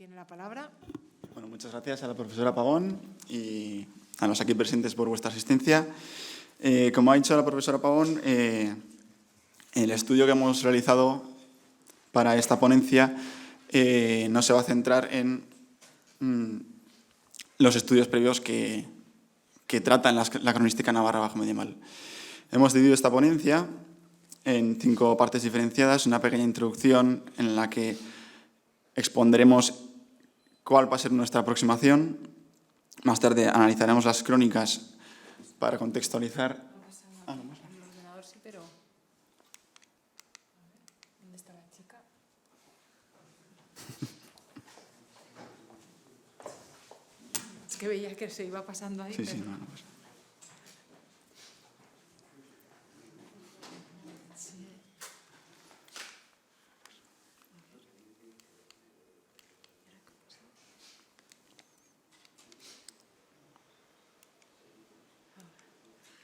tiene la palabra. Bueno, muchas gracias a la profesora Pagón y a los aquí presentes por vuestra asistencia. Como ha dicho la profesora Pagón, el estudio que hemos realizado para esta ponencia no se va a centrar en los estudios previos que tratan la cronística navarra bajo medieval. Hemos dividido esta ponencia en 5 partes diferenciadas, una pequeña introducción en la que expondremos cuál va a ser nuestra aproximación. Más tarde analizaremos las crónicas para contextualizar. El ordenador sí, pero... ¿Dónde está la chica? Es que veía que se iba pasando ahí. Sí, pero... sí, no pasa.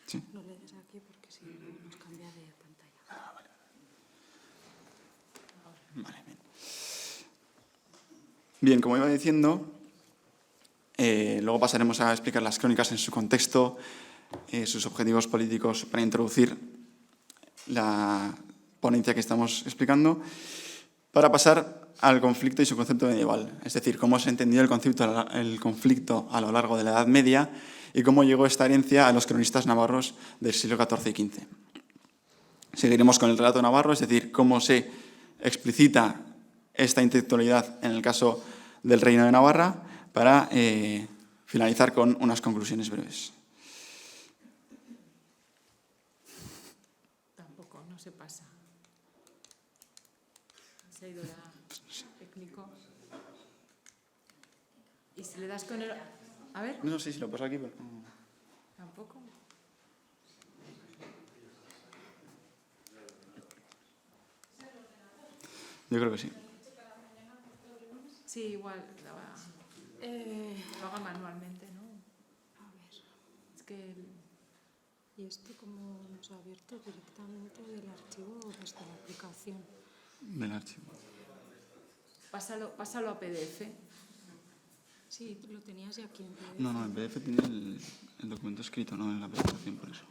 Sí. No le des aquí porque si no nos cambia de pantalla. Vale, bien. Bien, como iba diciendo, luego pasaremos a explicar las crónicas en su contexto, sus objetivos políticos para introducir la ponencia que estamos explicando, para pasar al conflicto y su concepto medieval, es decir, cómo se entendió el conflicto a lo largo de la Edad Media y cómo llegó esta herencia a los cronistas navarros del siglo XIV y XV. Seguiremos con el relato navarro, es decir, cómo se explicita esta intelectualidad en el caso del Reino de Navarra, para finalizar con unas conclusiones breves. Tampoco, no se pasa. Se ha ido la técnico. Y si le das con el... A ver, No sé si lo paso aquí, pero... tampoco. Yo creo que sí. Sí, igual lo haga manualmente, ¿no? A ver, Es que... ¿y esto cómo nos ha abierto directamente del archivo o desde la aplicación? Del archivo. Pásalo a PDF. Sí, lo tenías ya aquí en PDF. No, en PDF tiene el documento escrito, no en la presentación, por eso.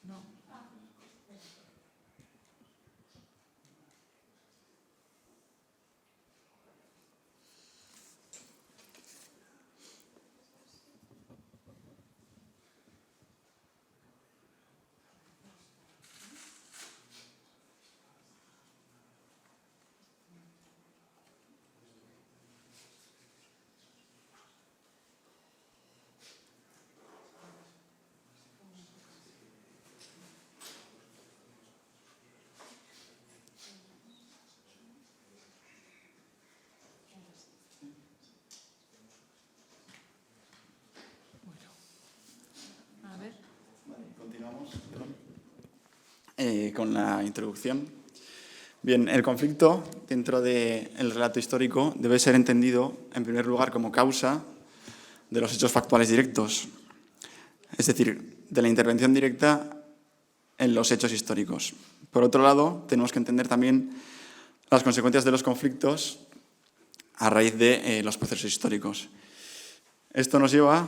No. Bueno. A ver. Vale, continuamos con la introducción. Bien, el conflicto dentro del relato histórico debe ser entendido, en primer lugar, como causa de los hechos factuales directos, es decir, de la intervención directa en los hechos históricos. Por otro lado, tenemos que entender también las consecuencias de los conflictos a raíz de los procesos históricos. Esto nos lleva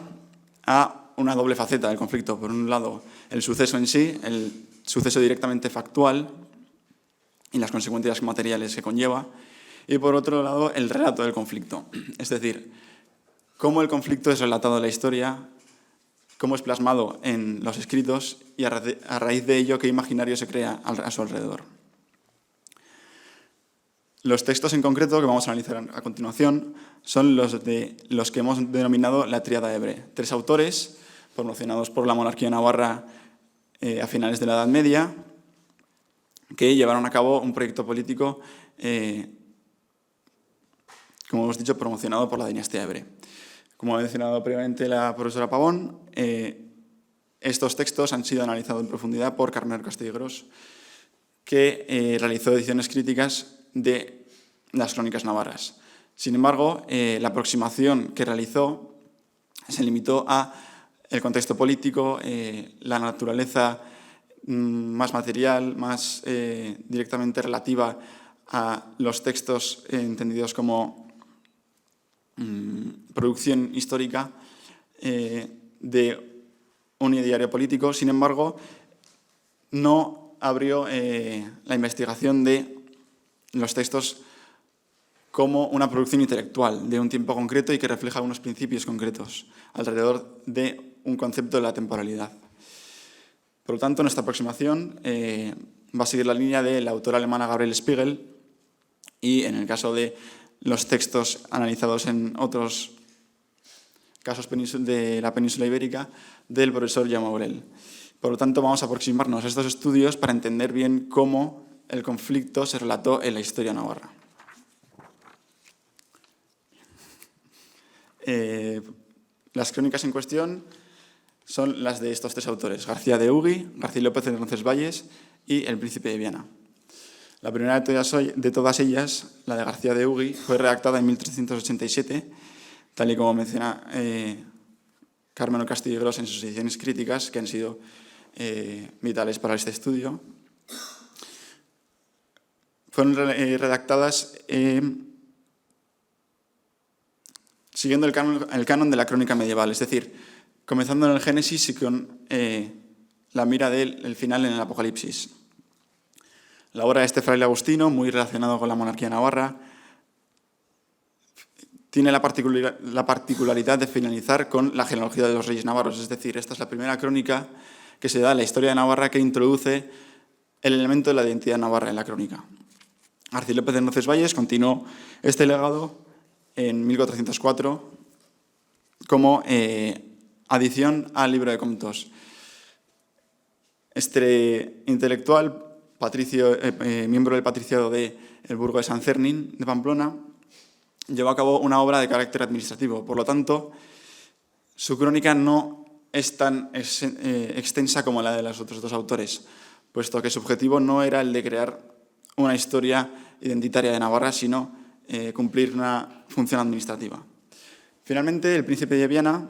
a una doble faceta del conflicto. Por un lado, el suceso en sí, el suceso directamente factual y las consecuencias materiales que conlleva. Y por otro lado, el relato del conflicto. Es decir, cómo el conflicto es relatado en la historia, cómo es plasmado en los escritos y a raíz de ello qué imaginario se crea a su alrededor. Los textos en concreto que vamos a analizar a continuación son los que hemos denominado la tríada Ebre. 3 autores promocionados por la monarquía navarra a finales de la Edad Media que llevaron a cabo un proyecto político, como hemos dicho, promocionado por la dinastía Ebre. Como ha mencionado previamente la profesora Pavón, estos textos han sido analizados en profundidad por Carmelo Castilleros, que realizó ediciones críticas de las crónicas navarras. Sin embargo, la aproximación que realizó se limitó a el contexto político, la naturaleza más material, más directamente relativa a los textos entendidos como producción histórica de un diario político. Sin embargo, no abrió la investigación de los textos como una producción intelectual de un tiempo concreto y que refleja unos principios concretos alrededor de un concepto de la temporalidad. Por lo tanto, nuestra aproximación va a seguir la línea de la autora alemana Gabriele Spiegel y, en el caso de los textos analizados en otros casos de la península ibérica, del profesor Jaume Borel. Por lo tanto, vamos a aproximarnos a estos estudios para entender bien cómo el conflicto se relató en la historia navarra. Las crónicas en cuestión son las de estos 3 autores: García de Hugy, García López de Roncesvalles y El Príncipe de Viana. La primera de todas ellas, la de García de Hugy, fue redactada en 1387, tal y como menciona Carmelo Castilleros en sus ediciones críticas, que han sido vitales para este estudio. Fueron redactadas siguiendo el canon de la crónica medieval, es decir, comenzando en el Génesis y con la mira del final en el Apocalipsis. La obra de este fraile agustino, muy relacionado con la monarquía navarra, tiene la particularidad de finalizar con la genealogía de los reyes navarros, es decir, esta es la primera crónica que se da en la historia de Navarra que introduce el elemento de la identidad navarra en la crónica. García López de Roncesvalles continuó este legado en 1404 como adición al libro de Comptos. Este intelectual, miembro del patriciado del burgo de San Cernín de Pamplona, llevó a cabo una obra de carácter administrativo. Por lo tanto, su crónica no es tan extensa como la de los otros 2 autores, puesto que su objetivo no era el de crear una historia identitaria de Navarra, sino cumplir una función administrativa. Finalmente, El Príncipe de Viana,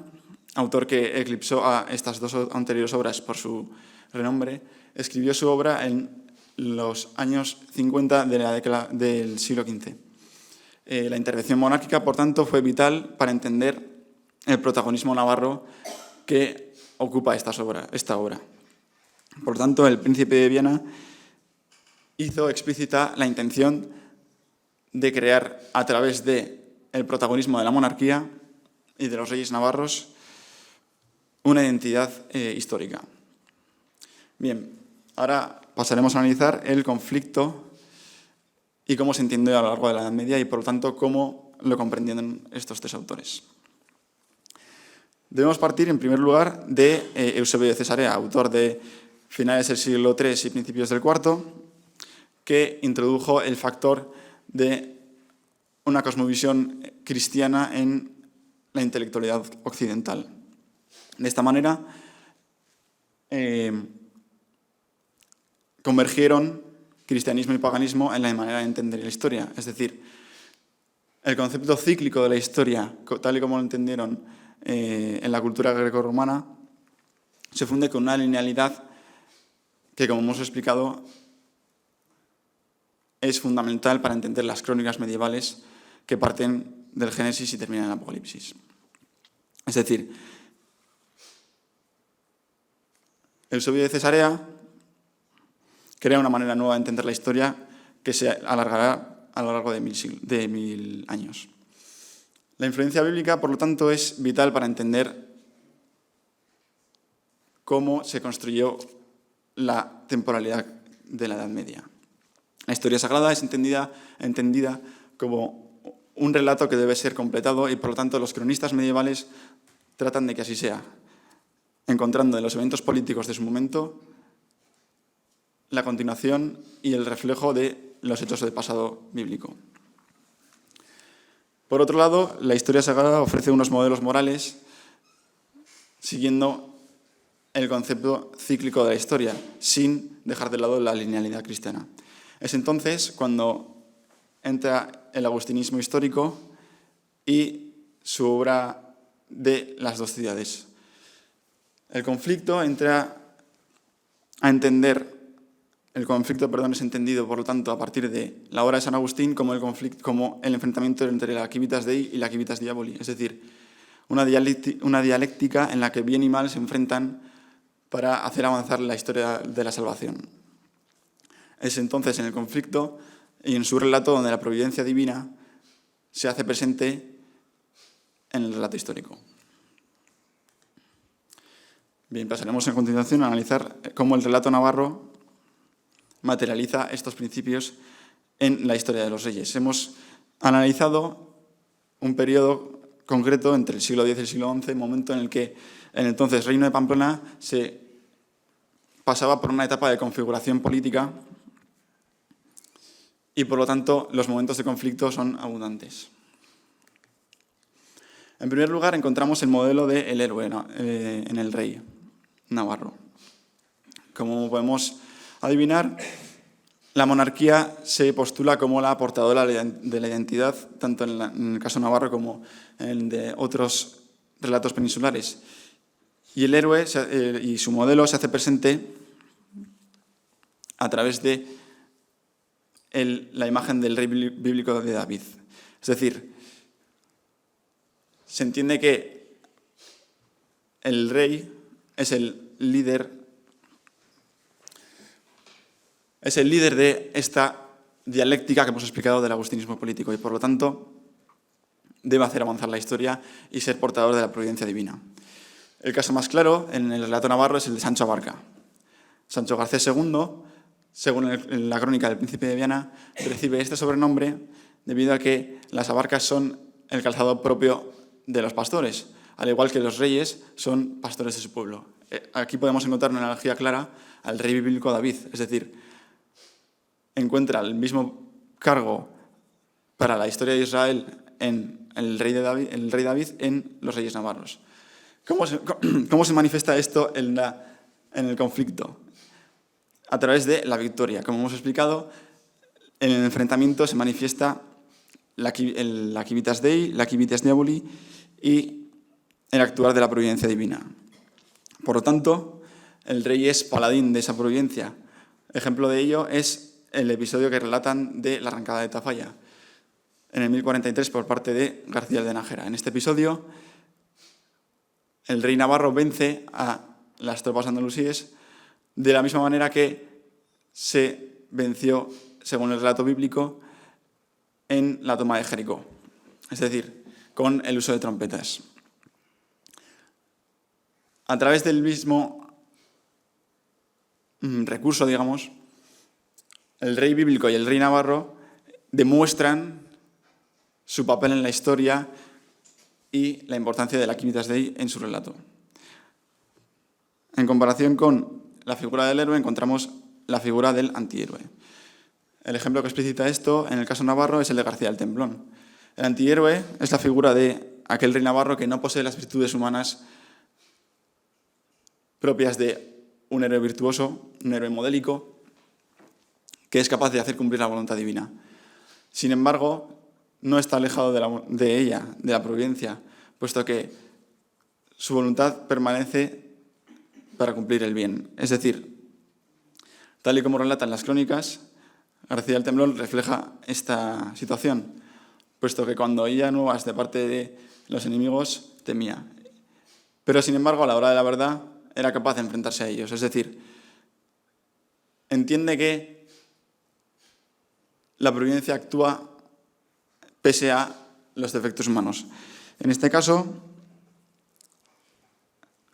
autor que eclipsó a estas 2 anteriores obras por su renombre, escribió su obra en los años 50 del siglo XV. La intervención monárquica, por tanto, fue vital para entender el protagonismo navarro que ocupa esta obra. Por tanto, El Príncipe de Viana hizo explícita la intención de crear, a través del protagonismo de la monarquía y de los reyes navarros, una identidad histórica. Bien, ahora pasaremos a analizar el conflicto y cómo se entiende a lo largo de la Edad Media y, por lo tanto, cómo lo comprendieron estos 3 autores. Debemos partir, en primer lugar, de Eusebio de Cesarea, autor de finales del siglo III y principios del IV, que introdujo el factor de una cosmovisión cristiana en la intelectualidad occidental. De esta manera, convergieron cristianismo y paganismo en la manera de entender la historia. Es decir, el concepto cíclico de la historia, tal y como lo entendieron en la cultura grecorromana, se funde con una linealidad que, como hemos explicado, es fundamental para entender las crónicas medievales que parten del Génesis y terminan en el Apocalipsis. Es decir, Eusebio de Cesarea crea una manera nueva de entender la historia que se alargará a lo largo de 1000 años. La influencia bíblica, por lo tanto, es vital para entender cómo se construyó la temporalidad de la Edad Media. La historia sagrada es entendida como un relato que debe ser completado y, por lo tanto, los cronistas medievales tratan de que así sea, encontrando en los eventos políticos de su momento la continuación y el reflejo de los hechos del pasado bíblico. Por otro lado, la historia sagrada ofrece unos modelos morales siguiendo el concepto cíclico de la historia, sin dejar de lado la linealidad cristiana. Es entonces cuando entra el agustinismo histórico y su obra de las dos ciudades. El conflicto es entendido, por lo tanto, a partir de la obra de San Agustín como el enfrentamiento entre la Civitas Dei y la Civitas Diaboli, es decir, una dialéctica en la que bien y mal se enfrentan para hacer avanzar la historia de la salvación. Es entonces en el conflicto y en su relato donde la providencia divina se hace presente en el relato histórico. Bien, pasaremos a continuación a analizar cómo el relato navarro materializa estos principios en la historia de los reyes. Hemos analizado un periodo concreto entre el siglo X y el siglo XI, momento en el que el entonces Reino de Pamplona se pasaba por una etapa de configuración política y, por lo tanto, los momentos de conflicto son abundantes. En primer lugar, encontramos el modelo del héroe en el rey navarro. Como podemos adivinar, la monarquía se postula como la portadora de la identidad, tanto en el caso navarro como en el de otros relatos peninsulares. Y el héroe y su modelo se hace presente a través de la imagen del rey bíblico de David. Es decir, se entiende que el rey es el líder de esta dialéctica que hemos explicado del agustinismo político y, por lo tanto, debe hacer avanzar la historia y ser portador de la providencia divina. El caso más claro en el relato navarro es el de Sancho Abarca. Sancho Garcés II, según la crónica del Príncipe de Viana, recibe este sobrenombre debido a que las abarcas son el calzado propio de los pastores, al igual que los reyes son pastores de su pueblo. Aquí podemos encontrar una analogía clara al rey bíblico David, es decir, encuentra el mismo cargo para la historia de Israel en el rey David en los reyes navarros. ¿Cómo se manifiesta esto en el conflicto? A través de la victoria. Como hemos explicado, en el enfrentamiento se manifiesta la Civitas Dei, la Civitas Diaboli y el actuar de la providencia divina. Por lo tanto, el rey es paladín de esa providencia. Ejemplo de ello es el episodio que relatan de la arrancada de Tafalla, en el 1043 por parte de García de Nájera. En este episodio, el rey navarro vence a las tropas andalusíes de la misma manera que se venció, según el relato bíblico, en la toma de Jericó, es decir, con el uso de trompetas. A través del mismo recurso, digamos, el rey bíblico y el rey navarro demuestran su papel en la historia y la importancia de la Civitas Dei en su relato. En comparación con la figura del héroe, encontramos la figura del antihéroe. El ejemplo que explicita esto, en el caso navarro, es el de García del Templón. El antihéroe es la figura de aquel rey navarro que no posee las virtudes humanas propias de un héroe virtuoso, un héroe modélico, que es capaz de hacer cumplir la voluntad divina. Sin embargo, no está alejado de ella, de la providencia, puesto que su voluntad permanece para cumplir el bien. Es decir, Tal y como relatan las crónicas, García del Temblón refleja esta situación, puesto que cuando oía nuevas de parte de los enemigos, temía. Pero, sin embargo, a la hora de la verdad, era capaz de enfrentarse a ellos. Es decir, entiende que la providencia actúa pese a los defectos humanos. En este caso,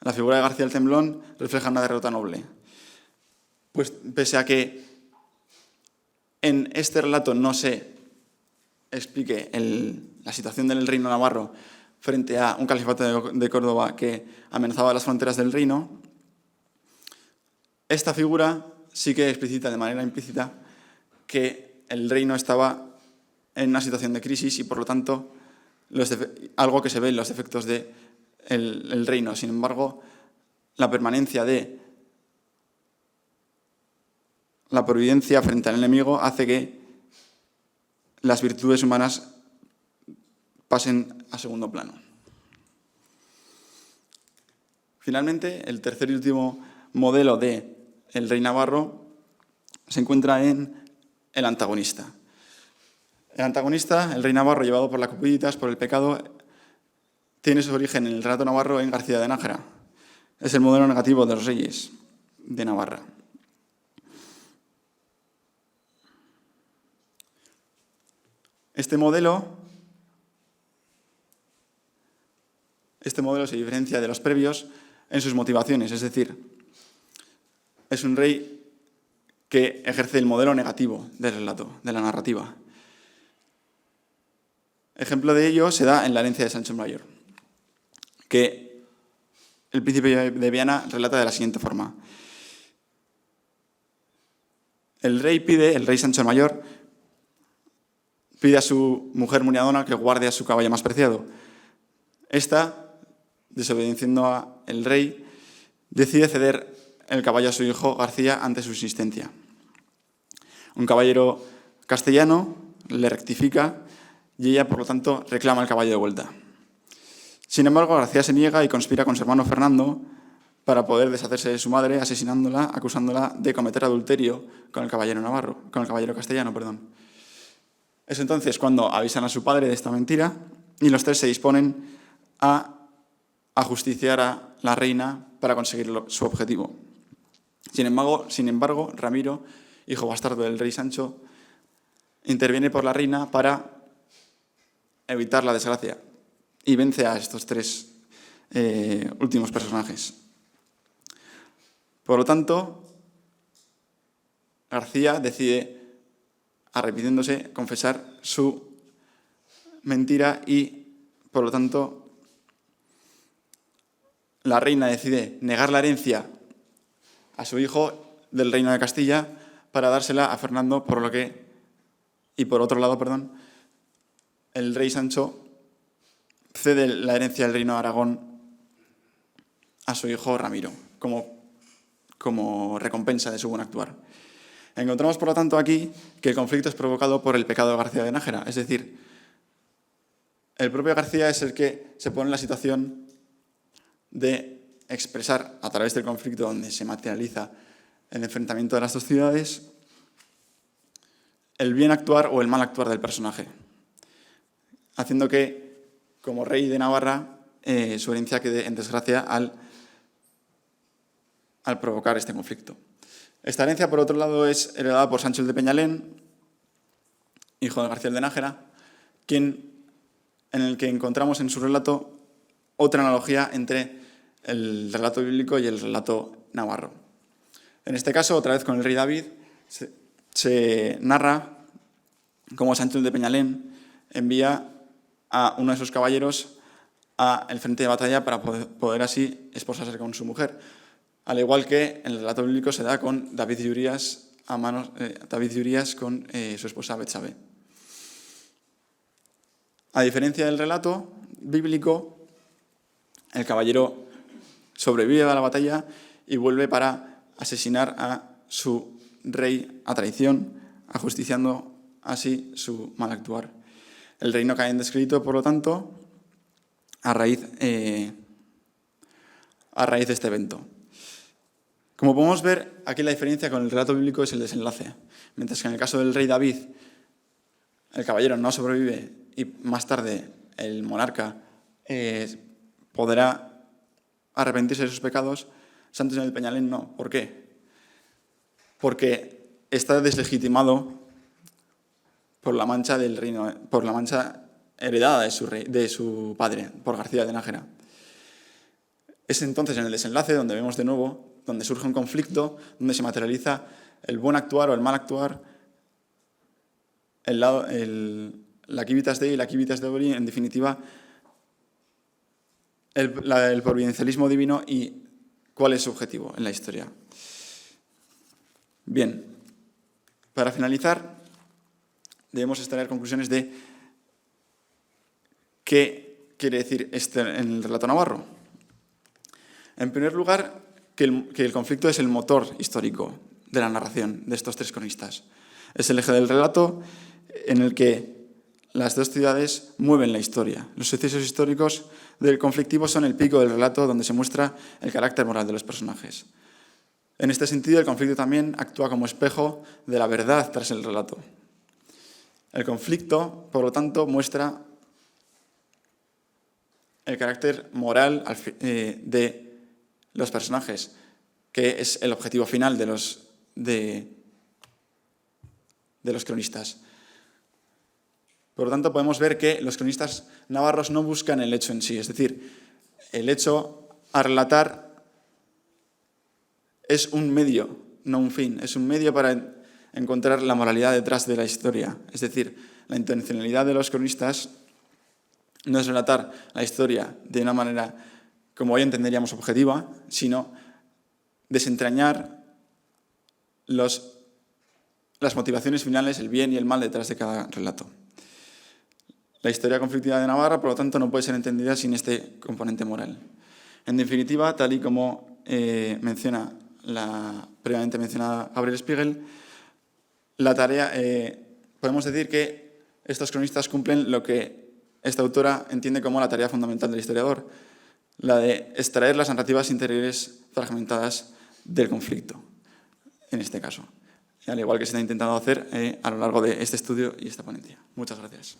la figura de García del Temblón refleja una derrota noble. Pues pese a que en este relato no se explique la situación del reino navarro frente a un califato de Córdoba que amenazaba las fronteras del reino, esta figura sí que explicita de manera implícita que el reino estaba en una situación de crisis y, por lo tanto, algo que se ve en los defectos del reino. Sin embargo, la permanencia de la providencia frente al enemigo hace que las virtudes humanas pasen a segundo plano. Finalmente, el tercer y último modelo del rey navarro se encuentra en el antagonista. El antagonista, el rey navarro llevado por la cupiditas, por el pecado, tiene su origen en el relato navarro en García de Nájera. Es el modelo negativo de los reyes de Navarra. Este modelo se diferencia de los previos en sus motivaciones, es decir, es un rey que ejerce el modelo negativo del relato, de la narrativa. Ejemplo de ello se da en la herencia de Sancho el Mayor, que el príncipe de Viana relata de la siguiente forma. El rey Sancho el Mayor, pide a su mujer Muniadona que guarde a su caballo más preciado. Esta, desobedeciendo al rey, decide ceder el caballo a su hijo García ante su insistencia. Un caballero castellano le rectifica y ella, por lo tanto, reclama el caballo de vuelta. Sin embargo, García se niega y conspira con su hermano Fernando para poder deshacerse de su madre, asesinándola, acusándola de cometer adulterio con el caballero castellano. Es entonces cuando avisan a su padre de esta mentira y los tres se disponen a ajusticiar a la reina para conseguir su objetivo. Sin embargo, Ramiro, hijo bastardo del rey Sancho, interviene por la reina para evitar la desgracia y vence a estos tres últimos personajes. Por lo tanto, García decide, arrepintiéndose, confesar su mentira y, por lo tanto, la reina decide negar la herencia a su hijo del reino de Castilla para dársela a Fernando, por otro lado, el rey Sancho cede la herencia del reino de Aragón a su hijo Ramiro, como recompensa de su buen actuar. Encontramos, por lo tanto, aquí que el conflicto es provocado por el pecado de García de Nájera, es decir, el propio García es el que se pone en la situación de expresar a través del conflicto donde se materializa el enfrentamiento de las dos ciudades el bien actuar o el mal actuar del personaje, haciendo que, como rey de Navarra, su herencia quede en desgracia al provocar este conflicto. Esta herencia, por otro lado, es heredada por Sancho el de Peñalén, hijo de García de Nájera, en el que encontramos en su relato otra analogía entre el relato bíblico y el relato navarro. En este caso, otra vez con el rey David, se narra cómo Sancho el de Peñalén envía a uno de sus caballeros al frente de batalla para poder así esposarse con su mujer. Al igual que en el relato bíblico se da con David y Urías con su esposa Betsabe. A diferencia del relato bíblico, el caballero sobrevive a la batalla y vuelve para asesinar a su rey a traición, ajusticiando así su mal actuar. El reino cae en descrédito, por lo tanto, a raíz de este evento. Como podemos ver, aquí la diferencia con el relato bíblico es el desenlace. Mientras que en el caso del rey David, el caballero no sobrevive y más tarde el monarca podrá arrepentirse de sus pecados, Santos en el Peñalén no. ¿Por qué? Porque está deslegitimado por la mancha del reino, por la mancha heredada de su padre, por García de Nájera. Es entonces en el desenlace donde vemos de nuevo, donde surge un conflicto, donde se materializa el buen actuar o el mal actuar, la civitas Dei y la civitas Deuri, en definitiva, el providencialismo divino y cuál es su objetivo en la historia. Bien, para finalizar, debemos extraer conclusiones de qué quiere decir en el relato navarro. En primer lugar, que el conflicto es el motor histórico de la narración de estos tres cronistas. Es el eje del relato en el que las dos ciudades mueven la historia. Los sucesos históricos del conflictivo son el pico del relato donde se muestra el carácter moral de los personajes. En este sentido, el conflicto también actúa como espejo de la verdad tras el relato. El conflicto, por lo tanto, muestra el carácter moral de los personajes, que es el objetivo final de los cronistas. Por lo tanto, podemos ver que los cronistas navarros no buscan el hecho en sí, es decir, el hecho a relatar es un medio, no un fin, es un medio para encontrar la moralidad detrás de la historia. Es decir, la intencionalidad de los cronistas no es relatar la historia de una manera, como hoy entenderíamos, objetiva, sino desentrañar las motivaciones finales, el bien y el mal detrás de cada relato. La historia conflictiva de Navarra, por lo tanto, no puede ser entendida sin este componente moral. En definitiva, tal y como menciona la previamente mencionada Gabriel Spiegel, la tarea, podemos decir que estos cronistas cumplen lo que esta autora entiende como la tarea fundamental del historiador, la de extraer las narrativas interiores fragmentadas del conflicto, en este caso, al igual que se está intentando hacer a lo largo de este estudio y esta ponencia. Muchas gracias.